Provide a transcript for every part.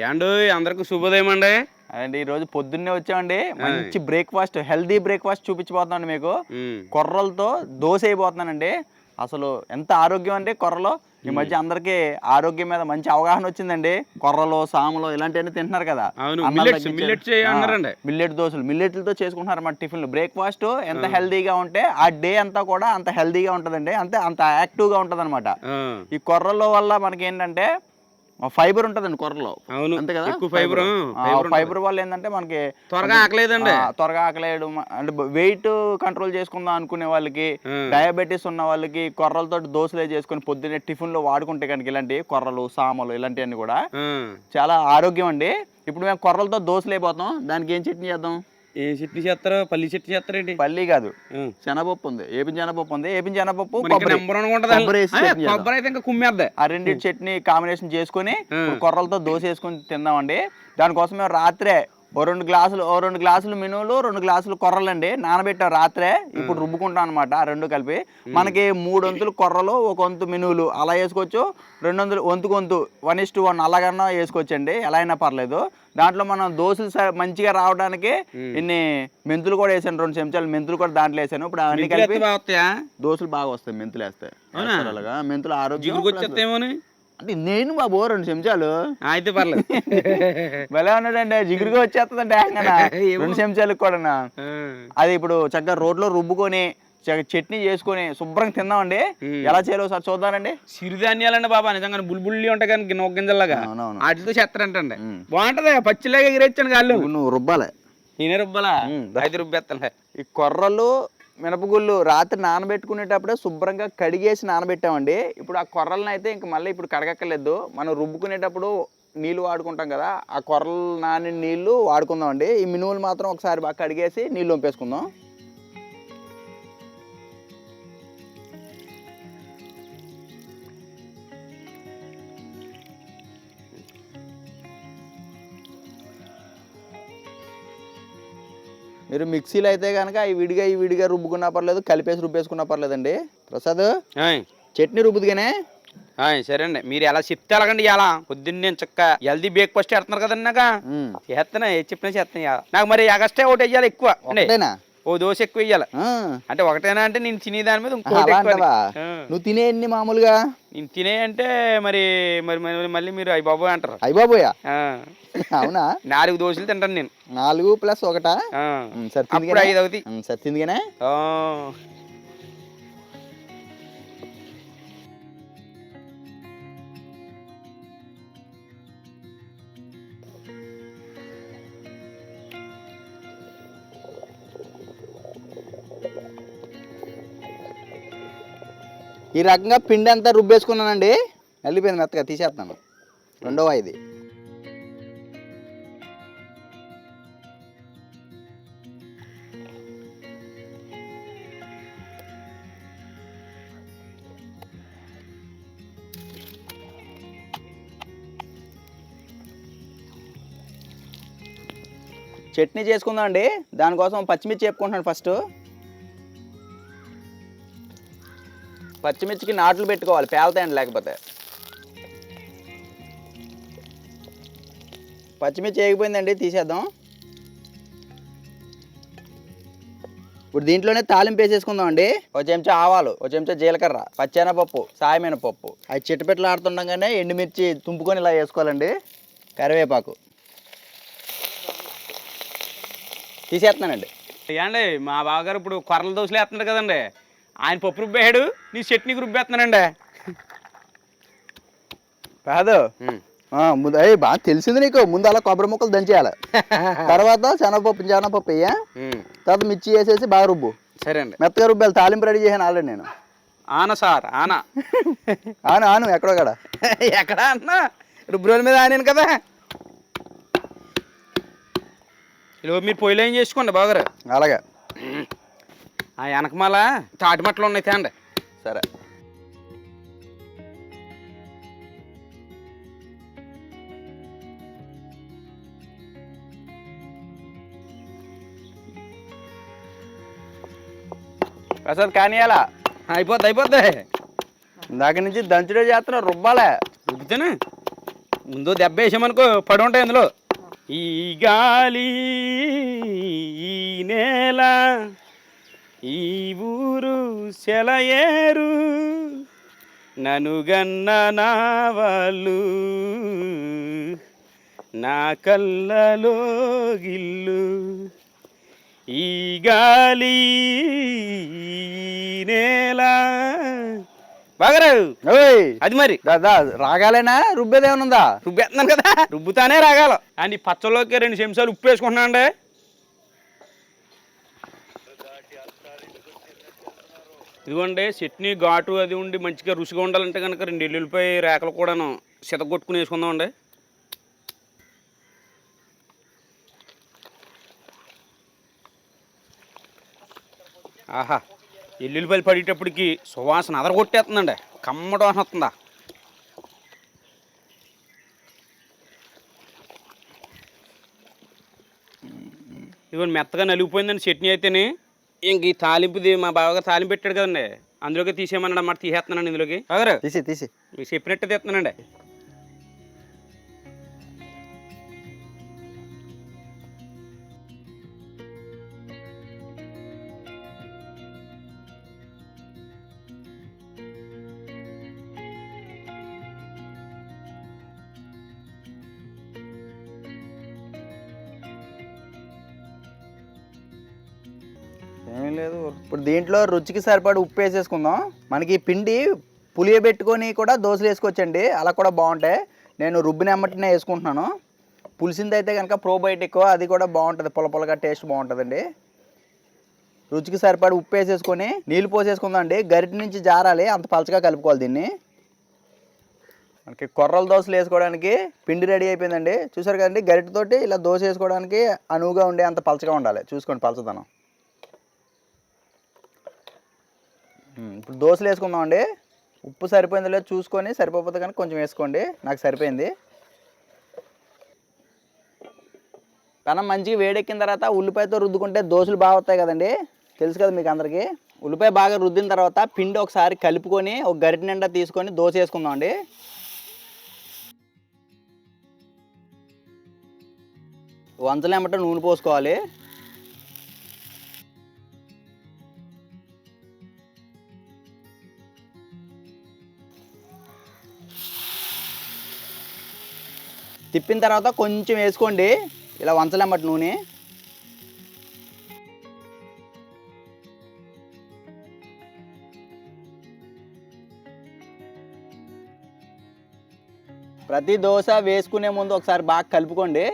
ఏండు అందరికి శుభోదయం అండి. అండి ఈరోజు పొద్దున్నే వచ్చామండి. మంచి బ్రేక్ఫాస్ట్, హెల్దీ బ్రేక్ఫాస్ట్ చూపించబోతున్నాను మీకు. కొర్రలతో దోశ అయిపోతున్నానండి. అసలు ఎంత ఆరోగ్యం అంటే కొర్రలో ఈ మధ్య అందరికి ఆరోగ్యం మీద మంచి అవగాహన వచ్చిందండి. కొర్రలు, సాములు ఇలాంటివన్నీ తింటున్నారు కదా. మిల్లెట్ దోశలు, మిల్లెట్లతో చేసుకుంటున్నారు అన్నమాట టిఫిన్లు. బ్రేక్ఫాస్ట్ ఎంత హెల్దీగా ఉంటే ఆ డే అంతా కూడా అంత హెల్దీగా ఉంటుందండి, అంత యాక్టివ్గా ఉంటుంది అనమాట. ఈ కొర్రల వల్ల మనకి ఏంటంటే ఫైబర్ ఉంటుందండి కొర్రలో. అవును, అంతే కదా. ఫైబర్ వల్ల ఏంటంటే మనకి త్వరగా ఆకలేదండి, త్వరగా ఆకలేయడం, అంటే వెయిట్ కంట్రోల్ చేసుకుందాం అనుకునే వాళ్ళకి, డయాబెటీస్ ఉన్న వాళ్ళకి కొర్రలతో దోశలే చేసుకుని పొద్దున్నే టిఫిన్ లో వాడుకుంటే కనుక ఇలాంటి కొర్రలు, సామలు ఇలాంటివన్నీ కూడా చాలా ఆరోగ్యం అండి. ఇప్పుడు మేము కొర్రలతో దోశలు అయిపోతాం. దానికి ఏం చట్నీ చేద్దాం? ఏ చట్నీ చేస్తారో? పల్లి చట్నీ చేస్తారేంటి? పల్లి కాదు, శనగపప్పు ఉంది. ఏపీ శనగపప్పు కుమ్మేద్దా. ఆ రెండింటి చట్నీ కాంబినేషన్ చేసుకుని కొర్రలతో దోశ వేసుకుని తిందామండి. దానికోసం మేము రాత్రే ఓ రెండు గ్లాసులు మినువులు, 2 గ్లాసులు కొర్రలండి నానబెట్టాం రాత్రే. ఇప్పుడు రుబ్బుకుంటాం అనమాట. ఆ రెండు కలిపి మనకి 3 వంతులు కొర్రలు, 1 వంతు మినువులు అలా వేసుకోవచ్చు. 2 వంతు 1:1 అలాగన్నా వేసుకోవచ్చండి, ఎలా అయినా పర్లేదు. దాంట్లో మనం దోశలు మంచిగా రావడానికి ఇన్ని మెంతులు కూడా వేసాను, 2 చెంచాలు మెంతులు కూడా దాంట్లో వేసాను. ఇప్పుడు అవన్నీ కలిపి దోశలు బాగా వస్తాయి మెంతులు వేస్తే. అలాగా మెంతులు ఆరోగ్యం అంటే నేను బాబు 2 చెంచాలు అయితే పర్లేదు. భలే ఉన్నాడండి, జిగురుగా వచ్చేస్తుందండి 2 చెంచాలకు కూడా. అది ఇప్పుడు చక్కగా రోడ్లో రుబ్బుకొని చట్నీ చేసుకొని శుభ్రంగా తిందామండి. ఎలా చేయాలో సార్ చూద్దానండి. సిరిధాన్యాలండి బాబా, నిజంగా బుల్బుల్లి ఉంటాయి కానీ నొక్క గింజల్లాగా వాటితో చేస్తారంటండి. బాగుంటది, పచ్చిలాగా ఎగిరేచ్చాను కాళ్ళు. నువ్వు రుబ్బాలే, నేనే రుబ్బాలా? అయితే రుబ్బేస్తాను. ఈ కొర్రలు, మినపగుళ్ళు రాత్రి నానబెట్టుకునేటప్పుడే శుభ్రంగా కడిగేసి నానబెట్టామండి. ఇప్పుడు ఆ కొర్రలను అయితే ఇంక మళ్ళీ ఇప్పుడు కడగక్కర్లేదు. మనం రుబ్బుకునేటప్పుడు నీళ్ళు వాడుకుంటాం కదా, ఆ కొర్రలు నాని నీళ్ళు వాడుకుందాం అండి. ఈ మినువులు మాత్రం ఒకసారి బాగా కడిగేసి నీళ్ళు వంపేసుకుందాం. మీరు మిక్సీలో అయితే కనుక ఈ విడిగా రుబ్బుకున్నా పర్లేదు, కలిపేసి రుబ్బేసుకున్నా పర్లేదండి. ప్రసాద్ చట్నీ రుబ్బుదిగానే. సరే అండి, మీరు ఎలా చెప్తే అలాగండి. ఇలా పొద్దున్నే చక్క హెల్దీ బ్రేక్ఫాస్ట్ చేస్తున్నారు కదండి. నాకు చేస్తున్నా, చెప్పినా చేస్తున్నా. నాకు మరి ఎగస్ట్రా ఒకటి వేయాలి ఎక్కువ, ఓ దోశ ఎక్కువ వేయాలి. అంటే ఒకటేనా అంటే నేను తినే దాని మీద నువ్వు తినేయండి మామూలుగా. నేను తినే అంటే మరి మరి మళ్ళీ మీరు అయ్యి బాబోయ్ అంటారు. అయ్యి బాబోయా? అవునా? 4 దోశలు తింటాను నేను. 4 + 1 అప్పుడు 5 అవుతాయి. సరే తిందిగానే. ఈ రకంగా పిండి అంతా రుబ్బేసుకున్నానండి. వెళ్ళిపోయింది మెత్తగా, తీసేస్తాను. రెండవ ఇది చట్నీ చేసుకుందాం అండి. దానికోసం పచ్చిమిర్చి వేపుకుంటున్నాను. ఫస్ట్ పచ్చిమిర్చికి నాట్లు పెట్టుకోవాలి, పేలుతాయండి లేకపోతే. పచ్చిమిర్చి వేగిపోయిందండి, తీసేద్దాం. ఇప్పుడు దీంట్లోనే తాలింపు వేసేసుకుందాం అండి. 1 చెంచా ఆవాలు, 1 చెంచా జీలకర్ర, పచ్చెనపప్పు, సాయమినపప్పు, అది చిట్టపెట్టలు ఆడుతుండగానే ఎండుమిర్చి తుంపుకొని ఇలా వేసుకోవాలండి. కరివేపాకు తీసేస్తున్నానండి. అండి మా బావగారు ఇప్పుడు కొర్రల దోశలు వేస్తున్నాడు కదండి, ఆయన పప్పు రుబ్బేయాడు, నీ చట్నీకి రుబ్బేస్తున్నానండి. కాదు ముందు బాగా తెలిసింది నీకు. ముందు అలా కొబ్బరి ముక్కలు దంచేయాలి, తర్వాత శనగపప్పు వేయ, తర్వాత మిర్చి వేసేసి బాగా రుబ్బు. సరే అండి, మెత్తగా రుబ్బాలి. తాలింపు రెడీ చేసాను ఆల్రెడీ నేను. ఆనా సార్ ఆనా ఆను ఎక్కడో కాడ ఎక్కడ అన్నా రుబ్బు రోజుల మీద ఆనాను కదా. ఇలా మీరు పొయ్యిలో ఏం చేసుకోండి బాగారు. అలాగే. ఆ వెనకమాల తాటిమట్టలు ఉన్నాయి తేండి. సరే. ప్రసాద్ కానీయాలా? అయిపోద్ది. ఇందాక నుంచి దంచుడే చేస్తున్నా, రుబ్బాలే. రుబ్బుతాను. ముందు దెబ్బ వేసామనుకో పడి ఉంటాయి అందులో. ఈ గాలి ఈ నేల ఈ ఊరు సెలయేరు ననుగన్న నా వాళ్ళు నా కళ్ళలో గిల్లు. ఈ గాలి ఈ నేల బాగారావు అది మరి దాదా రాగాలేనా రుబ్బేదేమైనా ఉందా? రుబ్బేస్తున్నాను కదా, రుబ్బుతానే రాగాల. అని పచ్చలోకి 2 చెంచాలు ఉప్పు వేసుకుంటున్నా అండి. ఇదిగోండి చట్నీ ఘాటు అది ఉండి మంచిగా రుచిగా ఉండాలంటే కనుక 2 ఎల్లుల్లిపాయ రేకలు కూడాను సితగొట్టుకుని వేసుకుందామండి. ఆహా, ఎల్లుల్లిపాయలు పడేటప్పటికి సువాసన అదరగొట్టేస్తుందండి, కమ్మట వాసన వస్తుందా. ఇదిగోండి మెత్తగా నలిగిపోయిందండి చట్నీ అయితేనే. ఇంక ఈ తాలింపుది మా బావగారు తాలింపు పెట్టాడు కదండి, అందులోకి తీసేయమన్నాడు అన్నమాట. తీసేస్తున్నానండి ఇందులోకి. బాగారు తీసి మీకు చెప్పినట్టు తీస్తున్నానండి. ఏం లేదు, ఇప్పుడు దీంట్లో రుచికి సరిపడి ఉప్పు వేసేసుకుందాం. మనకి పిండి పులియబెట్టుకొని కూడా దోశలు వేసుకోవచ్చండి, అలా కూడా బాగుంటాయి. నేను రుబ్బిన ఎమ్మటినే వేసుకుంటున్నాను. పులిసింది అయితే కనుక ప్రోబయోటిక్, అది కూడా బాగుంటుంది, పుల్లగా టేస్ట్ బాగుంటుందండి. రుచికి సరిపడి ఉప్పు వేసేసుకొని నీళ్ళు పోసేసుకుందాం అండి. గరిటె నుంచి జారాలి, అంత పలచగా కలుపుకోవాలి దీన్ని. మనకి కొర్రల దోశలు వేసుకోవడానికి పిండి రెడీ అయిపోయిందండి. చూసారు కదండి, గరిటెతోటి ఇలా దోశ వేసుకోవడానికి అనువుగా ఉండే అంత పలచగా ఉండాలి. చూసుకోండి పలచదనం. ఇప్పుడు దోశలు వేసుకుందాం అండి. ఉప్పు సరిపోయిందో లేదో చూసుకొని, సరిపోతే కనుక కొంచెం వేసుకోండి. నాకు సరిపోయింది. పెనం మంచిగా వేడెక్కిన తర్వాత ఉల్లిపాయతో రుద్దుకుంటే దోశలు బాగా వస్తాయి కదండి, తెలుసు కదా మీకు అందరికీ. ఉల్లిపాయ బాగా రుద్దిన తర్వాత పిండి ఒకసారి కలుపుకొని ఒక గరిటె నిండా తీసుకొని దోశ వేసుకుందాం అండి. వంచలేమట నూనె పోసుకోవాలి. తిప్పిన తర్వాత కొంచెం వేసుకోండి, ఇలా వంచలేమట నూనె. ప్రతి దోశ వేసుకునే ముందు ఒకసారి బాగా కలుపుకోండి.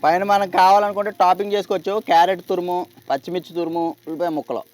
పైన మనకు కావాలనుకుంటే టాపింగ్ చేసుకోవచ్చు. క్యారెట్ తురుము, పచ్చిమిర్చి తురుము, ఉల్లిపాయ ముక్కలు.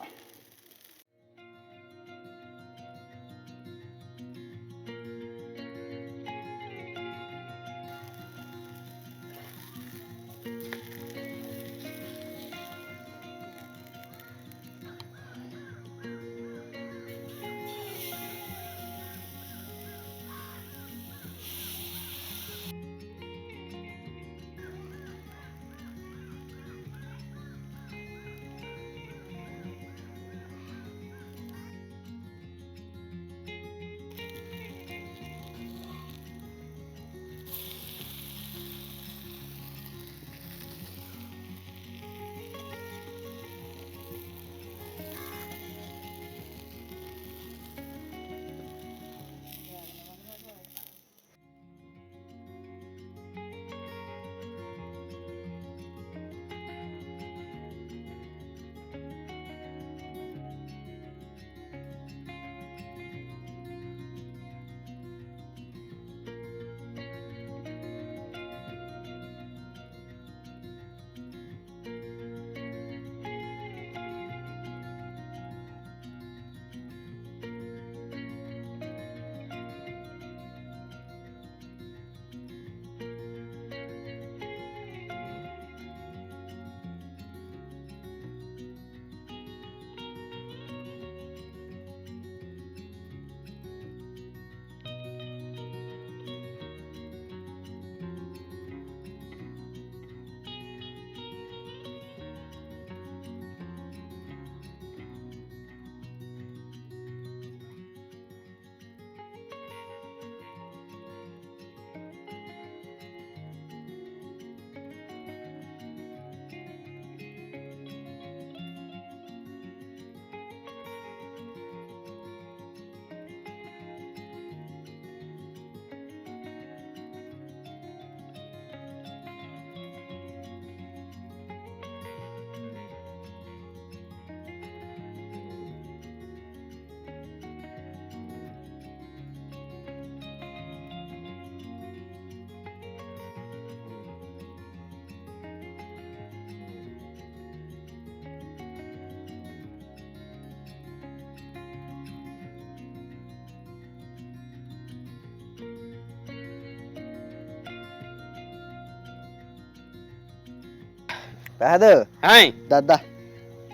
కాదు హాయ్ దద్దా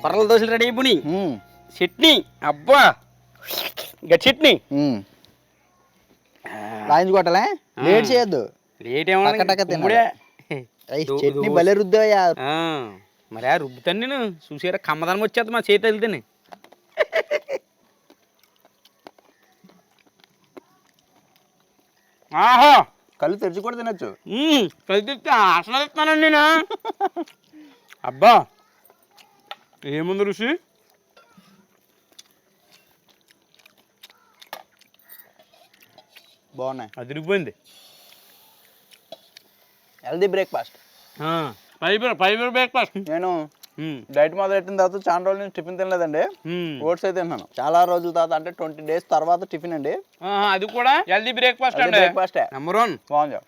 కొర్రల దోశలు రెడీ అయిపోయి చట్నీ అబ్బా గట్టి చట్నీ లాయించుకోవటలే లేట్ చేయొద్దు లేట్ ఇప్పుడే చట్నీ భలే రుద్దయ్యా మరి రుబ్బుతాను నేను చూసారా కమ్మదనం వచ్చేది మా చేతి వెళ్తేనే ఆహా కళ్ళు తెరిచి కూడా తినొచ్చు కలిసి ఆస్వాదిస్తానండి నేను అబ్బా ఏముంది రుచి బాగున్నాయి అదిరిపోయింది హెల్దీ బ్రేక్ఫాస్ట్ ఫైబర్ బ్రేక్ఫాస్ట్ నేను డైట్ మొదలెట్టిన తర్వాత చాలా రోజుల నుంచి టిఫిన్ తినలేదండి ఓట్స్ అయితే తిన్నాను చాలా రోజుల తర్వాత అంటే 20 days తర్వాత టిఫిన్ అండి అది కూడా హెల్దీ బ్రేక్ఫాస్ట్ అండి బ్రేక్ఫాస్ట్ నెంబర్ 1 బాగుంది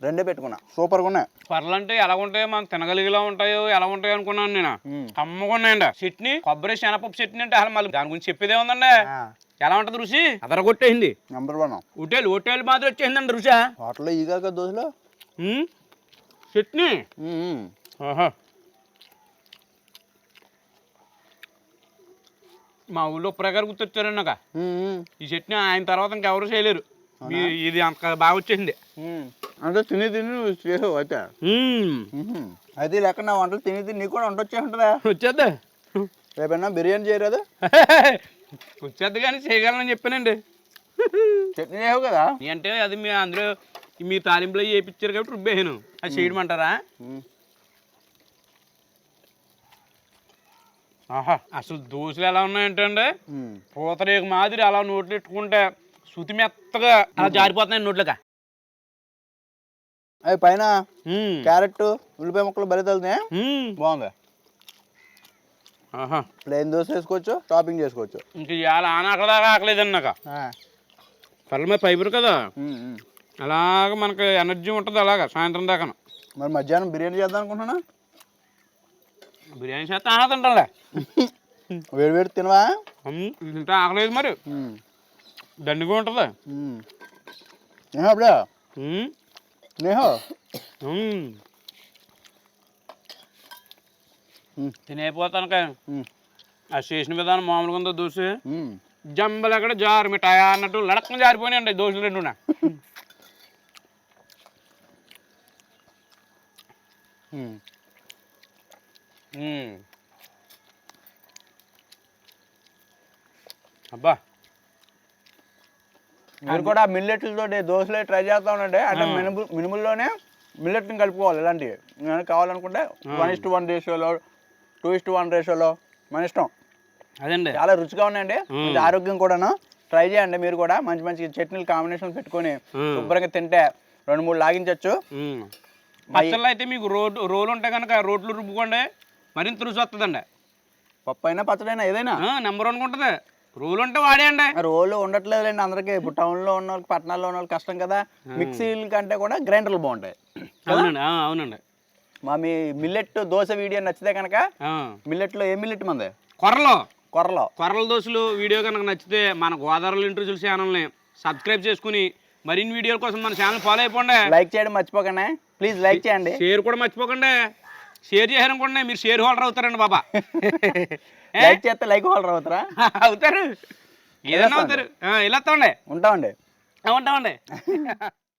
రెండే పెట్టుకున్నా సూపర్గా ఉన్నాయి పర్లు అంటే ఎలా ఉంటాయో మనకు తినగలిగేలా ఉంటాయో ఎలా ఉంటాయో అనుకున్నాను నేను కమ్మగా ఉన్నాయండి చట్నీ కొబ్బరి శనగపప్పు చట్నీ అంటే అసలు మళ్ళీ దాని గురించి చెప్పేదే ఉందండి ఎలా ఉంటది రుచి అదరగొట్టేసింది నెంబర్ 1 హోటల్ మాత్రం వచ్చేసిందండి రుచి హోటల్లో ఈగాక దోశలో చట్నీ మా ఊళ్ళో ప్రకారం గుర్తొచ్చారండి నాకు ఈ చట్నీ ఆయన తర్వాత ఇంకెవరు చేయలేరు ఇది అంత బాగా వచ్చేసింది అంటే తిని చేసావు అయితే అయితే లెక్క నా వంటలు తిని నీకు కూడా వంట వచ్చే ఉంటుందా వచ్చేద్దా రేపైనా బిర్యానీ చేయరాదు వచ్చేద్ది కానీ చేయగలనని చెప్పానండి చట్నీ చేయవు కదా అంటే అది మీ అందులో మీ తాలింపులో చేయించారు కాబట్టి రుబ్బేసాను అది చేయడమంటారా ఆహా అసలు దోశలు ఎలా ఉన్నాయంటే పూతరేకు మాదిరి అలా నోట్లు పెట్టుకుంటే శృతి మెత్తగా అలా జారిపోతున్నాయి నోట్లుగా అవి పైన క్యారెట్ ఉల్లిపాయ ముక్కలు బలి తగులుతున్నాయి బాగుంది ప్లెయిన్ దోశ వేసుకోవచ్చు టాపింగ్ చేసుకోవచ్చు ఇంక ఇవాళ ఆనకదాకా ఆకలేదండి నాకు పర్ల మీద ఫైబర్ కదా అలాగ మనకు ఎనర్జీ ఉంటుంది అలాగా సాయంత్రం దాకా మరి మధ్యాహ్నం బిర్యానీ చేద్దాం అనుకుంటున్నా బిర్యానీ చేస్తే ఆనా తింటాలే వేడి వేడి తినవా తింటే ఆకలేదు మరి దండిగా ఉంటుంది అప్పుడే నేహో తినేపోతాను ఆ స్టేషన్ విధానం మామూలుగా ఉందో దోశ జంబలు అక్కడ జారు మిఠాయి అన్నట్టు లడక్కన జారిపోయినాయండి దోశలు రెండునా అబ్బా మీరు కూడా మిల్లెట్లతో దోశలే ట్రై చేస్తా ఉండండి అంటే మినుముల్లోనే మిల్లెట్ని కలుపుకోవాలి ఇలాంటివి నేను కావాలనుకుంటే 1:1 రేషియోలో 2:1 రేషియోలో మన ఇష్టం అదండి చాలా రుచిగా ఉన్నాయండి ఆరోగ్యం కూడాను ట్రై చేయండి మీరు కూడా మంచి మంచి చట్నీలు కాంబినేషన్ పెట్టుకొని శుభ్రంగా తింటే 2-3 లాగించవచ్చు పచ్చళ్ళు అయితే మీకు రోలు ఉంటాయి కనుక రోట్లు రుబ్బుకోండి మరింత రుచి వస్తుందండి పప్పు అయినా పచ్చడైనా ఏదైనా నెంబర్ 1 ఉంటుంది రోలు ఉంటే వాడేయండి రోలు ఉండట్లేదులేండి అందరికీ ఇప్పుడు టౌన్లో ఉన్న వాళ్ళకి పట్టణాల్లో ఉన్న వాళ్ళకి కష్టం కదా మిక్సీల కంటే కూడా గ్రైండర్లు బాగుంటాయి అవునండి మా మీ మిల్లెట్ దోశ వీడియో నచ్చితే కనుక మిల్లెట్లో ఏ మిల్లెట్ మంది కొర్రల దోశలు వీడియో కనుక నచ్చితే మన గోదావరి ఇంటర్వ్యూస్ ఛానల్ని సబ్స్క్రైబ్ చేసుకుని మరిన్ని వీడియోల కోసం మన ఛానల్ ఫాలో అయిపోండి లైక్ చేయడం మర్చిపోకండి ప్లీజ్ లైక్ చేయండి షేర్ కూడా మర్చిపోకండి షేర్ చేయాలనుకోండి మీరు షేర్ హోల్డర్ అవుతారండి బాబా లైక్ చేస్తే లైక్ హోల్డర్ అవుతారా అవుతారు ఏదైనా అవుతారు ఇలా ఉంటామండి ఉంటామండి